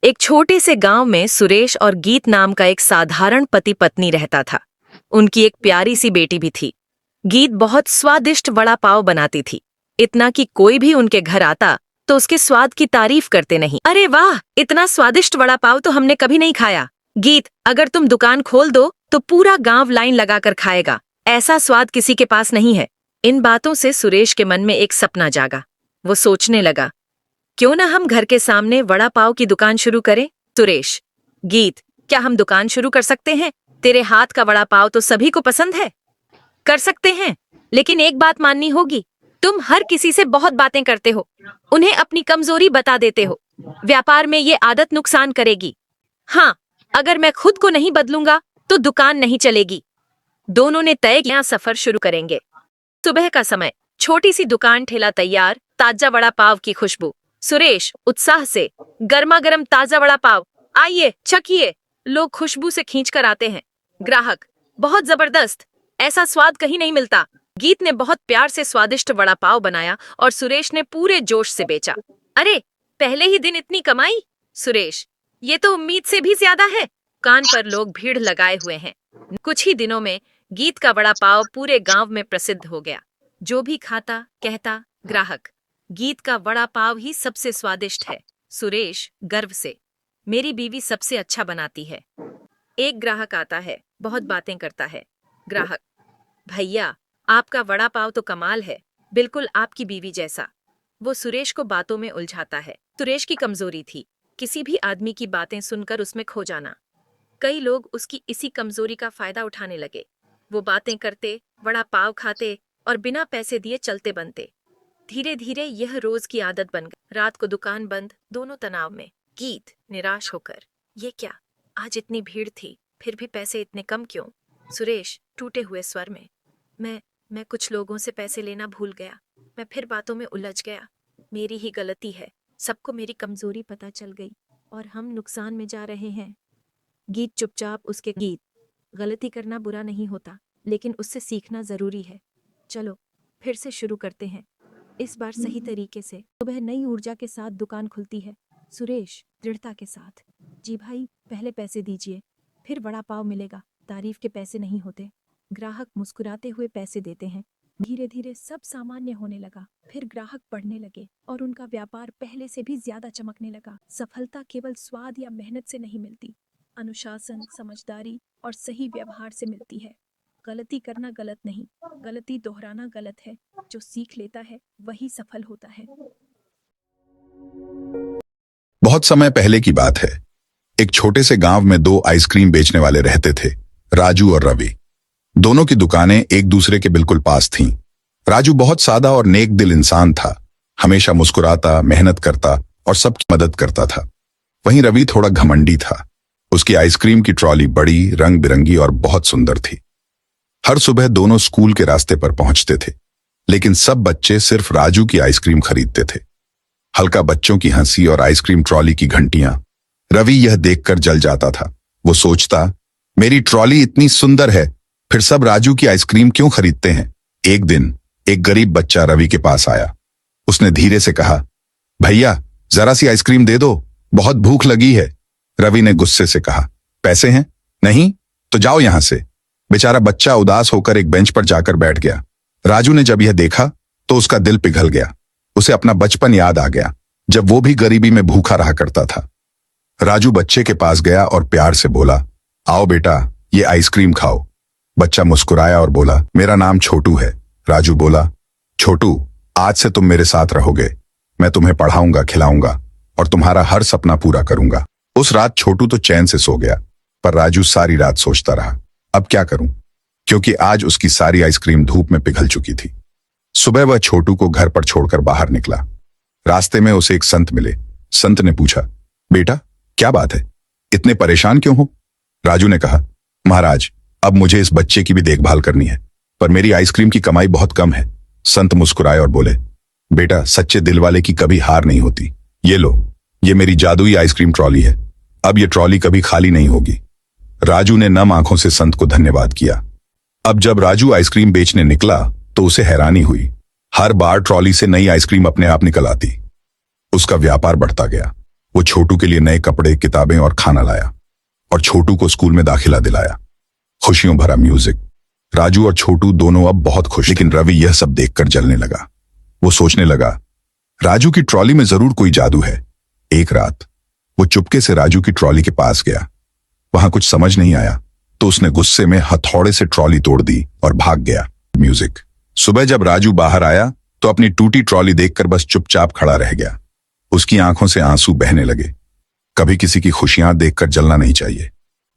एक छोटे से गांव में सुरेश और गीत नाम का एक साधारण पति पत्नी रहता था। उनकी एक प्यारी सी बेटी भी थी। गीत बहुत स्वादिष्ट वड़ा पाव बनाती थी, इतना कि कोई भी उनके घर आता तो उसके स्वाद की तारीफ करते नहीं। अरे वाह, इतना स्वादिष्ट वड़ा पाव तो हमने कभी नहीं खाया। गीत, अगर तुम दुकान खोल दो तो पूरा गांव लाइन लगाकर खाएगा, ऐसा स्वाद किसी के पास नहीं है। इन बातों से सुरेश के मन में एक सपना जागा। वो सोचने लगा, क्यों ना हम घर के सामने वड़ा पाव की दुकान शुरू करें। सुरेश, गीत, क्या हम दुकान शुरू कर सकते हैं? तेरे हाथ का वड़ा पाव तो सभी को पसंद है। कर सकते हैं, लेकिन एक बात माननी होगी, तुम हर किसी से बहुत बातें करते हो, उन्हें अपनी कमजोरी बता देते हो। व्यापार में ये आदत नुकसान करेगी। हाँ, अगर मैं खुद को नहीं बदलूंगा तो दुकान नहीं चलेगी। दोनों ने तय किया, सफर शुरू करेंगे। सुबह का समय, छोटी सी दुकान, ठेला तैयार, ताजा वड़ा पाव की खुशबू। सुरेश उत्साह से, गर्मा गर्म ताजा वड़ा पाव, आइए चखिए। लोग खुशबू से खींचकर आते हैं। ग्राहक, बहुत जबरदस्त, ऐसा स्वाद कहीं नहीं मिलता। गीत ने बहुत प्यार से स्वादिष्ट वड़ा पाव बनाया और सुरेश ने पूरे जोश से बेचा। अरे, पहले ही दिन इतनी कमाई? सुरेश, ये तो उम्मीद से भी ज्यादा है। दुकान पर लोग भीड़ लगाए हुए हैं। कुछ ही दिनों में गीत का वड़ा पाव पूरे गांव में प्रसिद्ध हो गया। जो भी खाता कहता, ग्राहक, गीत का वड़ा पाव ही सबसे स्वादिष्ट है। सुरेश गर्व से, मेरी बीवी सबसे अच्छा बनाती है। एक ग्राहक आता है, बहुत बातें करता है। ग्राहक, भैया, आपका वड़ा पाव तो कमाल है, बिल्कुल आपकी बीवी जैसा। वो सुरेश को बातों में उलझाता है। सुरेश की कमजोरी थी किसी भी आदमी की बातें सुनकर उसमें खो जाना। कई लोग उसकी इसी कमजोरी का फायदा उठाने लगे। वो बातें करते, वड़ा पाव खाते और बिना पैसे दिए चलते बनते। धीरे धीरे यह रोज की आदत बन गई। रात को दुकान बंद, दोनों तनाव में। गीत निराश होकर, ये क्या, आज इतनी भीड़ थी फिर भी पैसे इतने कम क्यों? सुरेश टूटे हुए स्वर में, मैं कुछ लोगों से पैसे लेना भूल गया। मैं फिर बातों में उलझ गया। मेरी ही गलती है। सबको मेरी कमजोरी पता चल गई और हम नुकसान में जा रहे हैं। गीत चुपचाप उसके, गीत, गलती करना बुरा नहीं होता, लेकिन उससे सीखना जरूरी है। चलो फिर से शुरू करते हैं, इस बार सही तरीके से। सुबह नई ऊर्जा के साथ दुकान खुलती है। सुरेश दृढ़ता के साथ, जी भाई, पहले पैसे दीजिए, फिर वड़ा पाव मिलेगा। तारीफ के पैसे नहीं होते। ग्राहक मुस्कुराते हुए पैसे देते हैं। धीरे धीरे सब सामान्य होने लगा। फिर ग्राहक बढ़ने लगे और उनका व्यापार पहले से भी ज्यादा चमकने लगा। सफलता केवल स्वाद या मेहनत से नहीं मिलती, अनुशासन, समझदारी और सही व्यवहार से मिलती है। गलती करना गलत नहीं, गलती दोहराना गलत है। जो सीख लेता है वही सफल होता है। बहुत समय पहले की बात है। एक छोटे से गांव में दो आइसक्रीम बेचने वाले रहते थे, राजू और रवि। दोनों की दुकानें एक दूसरे के बिल्कुल पास थीं। राजू बहुत सादा और नेक दिल इंसान था, हमेशा मुस्कुराता, मेहनत करता और सबकी मदद करता था। वहीं रवि थोड़ा घमंडी था। उसकी आइसक्रीम की ट्रॉली बड़ी, रंग बिरंगी और बहुत सुंदर थी। हर सुबह दोनों स्कूल के रास्ते पर पहुंचते थे, लेकिन सब बच्चे सिर्फ राजू की आइसक्रीम खरीदते थे। हल्का बच्चों की हंसी और आइसक्रीम ट्रॉली की घंटियां। रवि यह देखकर जल जाता था। वो सोचता, मेरी ट्रॉली इतनी सुंदर है, फिर सब राजू की आइसक्रीम क्यों खरीदते हैं? एक दिन एक गरीब बच्चा रवि के पास आया। उसने धीरे से कहा, भैया, जरा सी आइसक्रीम दे दो, बहुत भूख लगी है। रवि ने गुस्से से कहा, पैसे हैं? नहीं तो जाओ यहां से। बेचारा बच्चा उदास होकर एक बेंच पर जाकर बैठ गया। राजू ने जब यह देखा तो उसका दिल पिघल गया। उसे अपना बचपन याद आ गया, जब वो भी गरीबी में भूखा रहा करता था। राजू बच्चे के पास गया और प्यार से बोला, आओ बेटा, ये आइसक्रीम खाओ। बच्चा मुस्कुराया और बोला, मेरा नाम छोटू है। राजू बोला, छोटू, आज से तुम मेरे साथ रहोगे। मैं तुम्हें पढ़ाऊंगा, खिलाऊंगा और तुम्हारा हर सपना पूरा करूंगा। उस रात छोटू तो चैन से सो गया, पर राजू सारी रात सोचता रहा, अब क्या करूं, क्योंकि आज उसकी सारी आइसक्रीम धूप में पिघल चुकी थी। सुबह वह छोटू को घर पर छोड़कर बाहर निकला। रास्ते में उसे एक संत मिले। संत ने पूछा, बेटा, क्या बात है, इतने परेशान क्यों हो? राजू ने कहा, महाराज, अब मुझे इस बच्चे की भी देखभाल करनी है, पर मेरी आइसक्रीम की कमाई बहुत कम है। संत मुस्कुराए और बोले, बेटा, सच्चे दिल वाले की कभी हार नहीं होती। ये लो, ये मेरी जादुई आइसक्रीम ट्रॉली है। अब ये ट्रॉली कभी खाली नहीं होगी। राजू ने नम आंखों से संत को धन्यवाद किया। अब जब राजू आइसक्रीम बेचने निकला तो उसे हैरानी हुई। हर बार ट्रॉली से नई आइसक्रीम अपने आप निकल आती। उसका व्यापार बढ़ता गया। वो छोटू के लिए नए कपड़े, किताबें और खाना लाया और छोटू को स्कूल में दाखिला दिलाया। खुशियों भरा म्यूजिक। राजू और छोटू दोनों अब बहुत खुश, लेकिन रवि यह सब देखकर जलने लगा। वो सोचने लगा, राजू की ट्रॉली में जरूर कोई जादू है। एक रात वो चुपके से राजू की ट्रॉली के पास गया। वहां कुछ समझ नहीं आया तो उसने गुस्से में हथौड़े से ट्रॉली तोड़ दी और भाग गया। म्यूजिक। सुबह जब राजू बाहर आया तो अपनी टूटी ट्रॉली देखकर बस चुपचाप खड़ा रह गया। उसकी आंखों से आंसू बहने लगे। कभी किसी की खुशियां देखकर जलना नहीं चाहिए।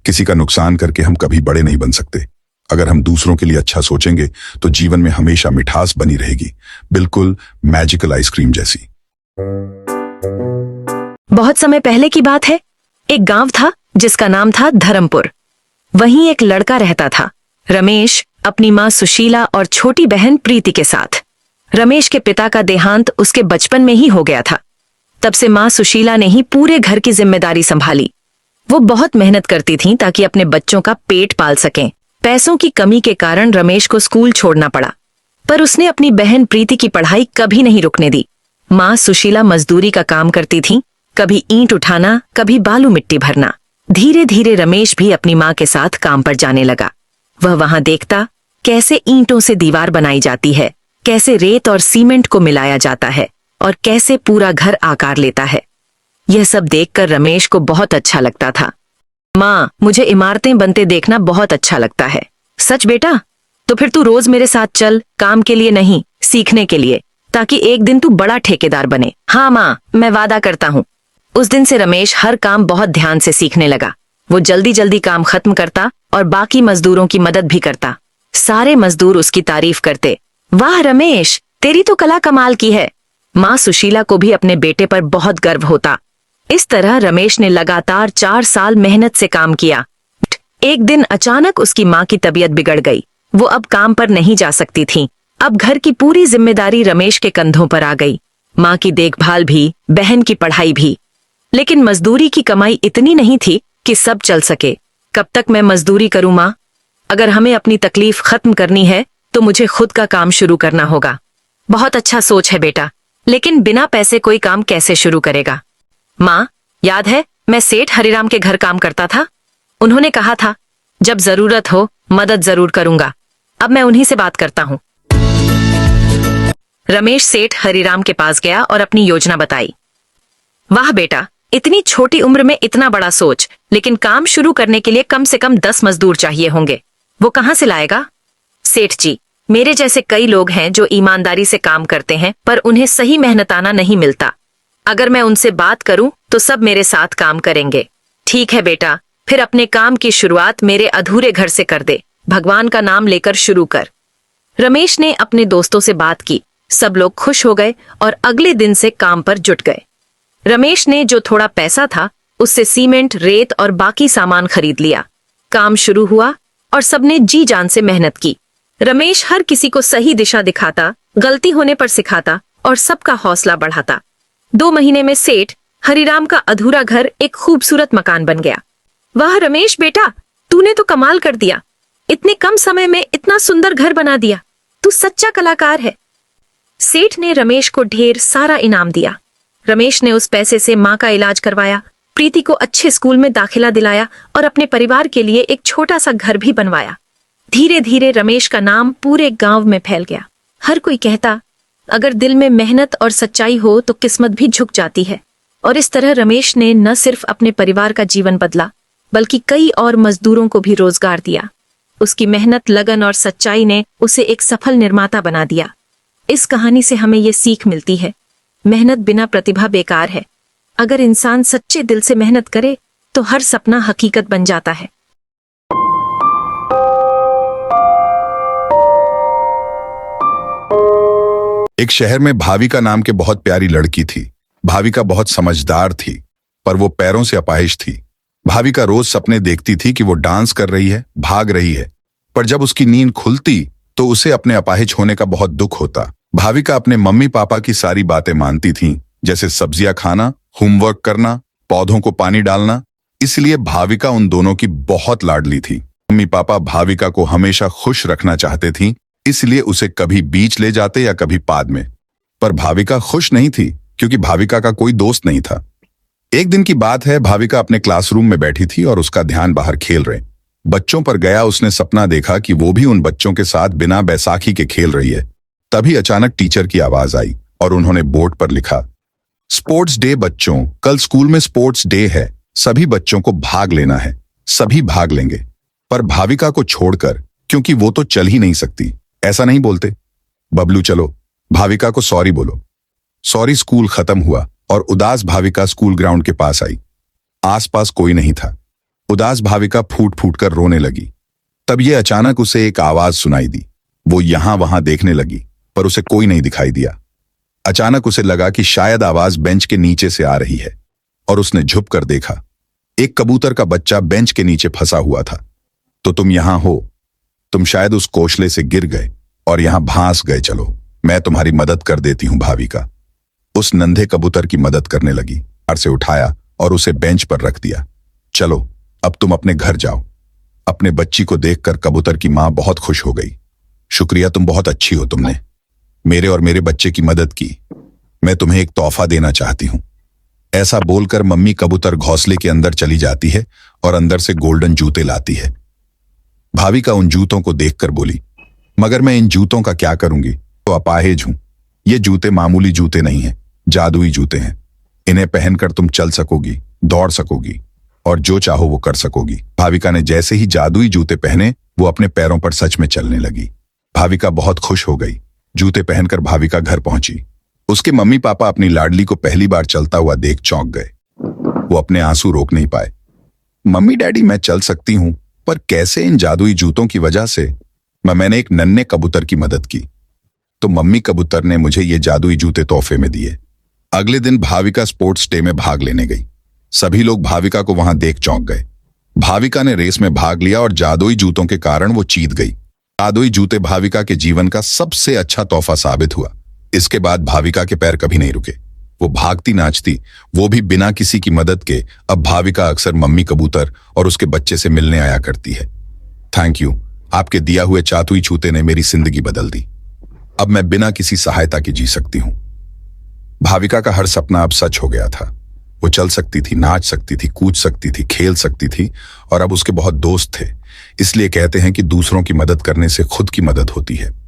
किसी का नुकसान करके हम कभी बड़े नहीं बन सकते। अगर हम दूसरों के लिए अच्छा सोचेंगे तो जीवन में हमेशा मिठास बनी रहेगी, बिल्कुल मैजिकल आइसक्रीम जैसी। बहुत समय पहले की बात है। एक गांव था जिसका नाम था धर्मपुर। वहीं एक लड़का रहता था, रमेश, अपनी माँ सुशीला और छोटी बहन प्रीति के साथ। रमेश के पिता का देहांत उसके बचपन में ही हो गया था। तब से माँ सुशीला ने ही पूरे घर की जिम्मेदारी संभाली। वो बहुत मेहनत करती थीं ताकि अपने बच्चों का पेट पाल सकें। पैसों की कमी के कारण रमेश को स्कूल छोड़ना पड़ा, पर उसने अपनी बहन प्रीति की पढ़ाई कभी नहीं रुकने दी। माँ सुशीला मजदूरी का काम करती थीं, कभी ईंट उठाना, कभी बालू मिट्टी भरना। धीरे धीरे रमेश भी अपनी माँ के साथ काम पर जाने लगा। वह वहां देखता कैसे ईंटों से दीवार बनाई जाती है, कैसे रेत और सीमेंट को मिलाया जाता है और कैसे पूरा घर आकार लेता है। यह सब देखकर रमेश को बहुत अच्छा लगता था। माँ, मुझे इमारतें बनते देखना बहुत अच्छा लगता है। सच बेटा? तो फिर तू रोज मेरे साथ चल, काम के लिए नहीं, सीखने के लिए, ताकि एक दिन तू बड़ा ठेकेदार बने। हाँ माँ, मैं वादा करता हूँ। उस दिन से रमेश हर काम बहुत ध्यान से सीखने लगा। वो जल्दी जल्दी काम खत्म करता और बाकी मजदूरों की मदद भी करता। सारे मजदूर उसकी तारीफ करते। वाह रमेश, तेरी तो कला कमाल की है। माँ सुशीला को भी अपने बेटे पर बहुत गर्व होता। इस तरह रमेश ने लगातार 4 साल मेहनत से काम किया। एक दिन अचानक उसकी माँ की तबीयत बिगड़ गई। वो अब काम पर नहीं जा सकती थी। अब घर की पूरी जिम्मेदारी रमेश के कंधों पर आ गई। माँ की देखभाल भी, बहन की पढ़ाई भी। लेकिन मजदूरी की कमाई इतनी नहीं थी कि सब चल सके। कब तक मैं मजदूरी करूं माँ? अगर हमें अपनी तकलीफ खत्म करनी है तो मुझे खुद का काम शुरू करना होगा। बहुत अच्छा सोच है बेटा, लेकिन बिना पैसे कोई काम कैसे शुरू करेगा? माँ, याद है मैं सेठ हरिराम के घर काम करता था? उन्होंने कहा था जब जरूरत हो मदद जरूर करूंगा। अब मैं उन्हीं से बात करता हूँ। रमेश सेठ हरिराम के पास गया और अपनी योजना बताई। वाह बेटा, इतनी छोटी उम्र में इतना बड़ा सोच, लेकिन काम शुरू करने के लिए कम से कम 10 मजदूर चाहिए होंगे। वो कहाँ से लाएगा? सेठ जी, मेरे जैसे कई लोग हैं जो ईमानदारी से काम करते हैं, पर उन्हें सही मेहनताना नहीं मिलता। अगर मैं उनसे बात करूं तो सब मेरे साथ काम करेंगे। ठीक है बेटा, फिर अपने काम की शुरुआत मेरे अधूरे घर से कर दे। भगवान का नाम लेकर शुरू कर। रमेश ने अपने दोस्तों से बात की। सब लोग खुश हो गए और अगले दिन से काम पर जुट गए। रमेश ने जो थोड़ा पैसा था उससे सीमेंट, रेत और बाकी सामान खरीद लिया। काम शुरू हुआ और सबने जी जान से मेहनत की। रमेश हर किसी को सही दिशा दिखाता, गलती होने पर सिखाता और सबका हौसला बढ़ाता। 2 महीने में सेठ हरिराम का अधूरा घर एक खूबसूरत मकान बन गया। वाह रमेश बेटा, तूने तो कमाल कर दिया। इतने कम समय में इतना सुंदर घर बना दिया। तू सच्चा कलाकार है। सेठ ने रमेश को ढेर सारा इनाम दिया। रमेश ने उस पैसे से माँ का इलाज करवाया, प्रीति को अच्छे स्कूल में दाखिला दिलाया और अपने परिवार के लिए एक छोटा सा घर भी बनवाया। धीरे धीरे रमेश का नाम पूरे गांव में फैल गया। हर कोई कहता, अगर दिल में मेहनत और सच्चाई हो तो किस्मत भी झुक जाती है। और इस तरह रमेश ने न सिर्फ अपने परिवार का जीवन बदला, बल्कि कई और मजदूरों को भी रोजगार दिया। उसकी मेहनत, लगन और सच्चाई ने उसे एक सफल निर्माता बना दिया। इस कहानी से हमें ये सीख मिलती है, मेहनत बिना प्रतिभा बेकार है। अगर इंसान सच्चे दिल से मेहनत करे तो हर सपना हकीकत बन जाता है। एक शहर में भाविका नाम के बहुत प्यारी लड़की थी। भाविका बहुत समझदार थी, पर वो पैरों से अपाहिज थी। भाविका रोज सपने देखती थी कि वो डांस कर रही है, भाग रही है, पर जब उसकी नींद खुलती तो उसे अपने अपाहिज होने का बहुत दुख होता। भाविका अपने मम्मी पापा की सारी बातें मानती थी, जैसे सब्जियां खाना, होमवर्क करना, पौधों को पानी डालना। इसलिए भाविका उन दोनों की बहुत लाडली थी। मम्मी पापा भाविका को हमेशा खुश रखना चाहते थी, इसलिए उसे कभी बीच ले जाते या कभी पाद में। पर भाविका खुश नहीं थी, क्योंकि भाविका का कोई दोस्त नहीं था। एक दिन की बात है, भाविका अपने क्लासरूम में बैठी थी और उसका ध्यान बाहर खेल रहे बच्चों पर गया। उसने सपना देखा कि वो भी उन बच्चों के साथ बिना बैसाखी के खेल रही है। तभी अचानक टीचर की आवाज आई और उन्होंने बोर्ड पर लिखा, स्पोर्ट्स डे बच्चों, कल स्कूल में स्पोर्ट्स डे है, सभी बच्चों को भाग लेना है। सभी भाग लेंगे, पर भाविका को छोड़कर, क्योंकि वो तो चल ही नहीं सकती। ऐसा नहीं बोलते। बबलू चलो, भाविका को सॉरी बोलो। सॉरी। स्कूल खत्म हुआ और उदास भाविका स्कूल ग्राउंड के पास आई। आसपास कोई नहीं था। उदास भाविका फूट फूट कर रोने लगी। तब ये अचानक उसे एक आवाज सुनाई दी। वो यहां वहां देखने लगी, पर उसे कोई नहीं दिखाई दिया। अचानक उसे लगा कि शायद आवाज बेंच के नीचे से आ रही है, और उसने झुक कर देखा। एक कबूतर का बच्चा बेंच के नीचे फंसा हुआ था। तो तुम यहां हो? तुम शायद उस कोशले से गिर गए और यहां भांस गए। चलो, मैं तुम्हारी मदद कर देती हूं। भाविका उस नन्हे कबूतर की मदद करने लगी। हार से उठाया और उसे बेंच पर रख दिया। चलो, अब तुम अपने घर जाओ। अपने बच्ची को देखकर कबूतर की मां बहुत खुश हो गई। शुक्रिया, तुम बहुत अच्छी हो। तुमने मेरे और मेरे बच्चे की मदद की। मैं तुम्हें एक तोहफा देना चाहती हूं। ऐसा बोलकर मम्मी कबूतर घोंसले के अंदर चली जाती है और अंदर से गोल्डन जूते लाती है। भाविका उन जूतों को देखकर बोली, मगर मैं इन जूतों का क्या करूंगी? तो अपाहिज हूं। ये जूते मामूली जूते नहीं हैं, जादुई जूते हैं। इन्हें पहनकर तुम चल सकोगी, दौड़ सकोगी और जो चाहो वो कर सकोगी। भाविका ने जैसे ही जादुई जूते पहने, वो अपने पैरों पर सच में चलने लगी। भाविका बहुत खुश हो गई। जूते पहनकर भाविका घर पहुंची। उसके मम्मी पापा अपनी लाडली को पहली बार चलता हुआ देख चौंक गए। वो अपने आंसू रोक नहीं पाए। मम्मी डैडी, मैं चल सकती हूं, पर कैसे? इन जादुई जूतों की वजह से। मैंने एक नन्हे कबूतर की मदद की, तो मम्मी कबूतर ने मुझे ये जादुई जूते तोहफे में दिए। अगले दिन भाविका स्पोर्ट्स डे में भाग लेने गई। सभी लोग भाविका को वहां देख चौंक गए। भाविका ने रेस में भाग लिया और जादुई जूतों के कारण वो जीत गई। जादुई जूते भाविका के जीवन का सबसे अच्छा तोहफा साबित हुआ। इसके बाद भाविका के पैर कभी नहीं रुके। वो भागती नाचती, वो भी बिना किसी की मदद के। अब भाविका अक्सर मम्मी कबूतर और उसके बच्चे से मिलने आया करती है। थैंक यू, आपके दिया हुए जादुई जूते ने मेरी जिंदगी बदल दी। अब मैं बिना किसी सहायता के जी सकती हूं। भाविका का हर सपना अब सच हो गया था। वो चल सकती थी, नाच सकती थी, कूद सकती थी, खेल सकती थी, और अब उसके बहुत दोस्त थे। इसलिए कहते हैं कि दूसरों की मदद करने से खुद की मदद होती है।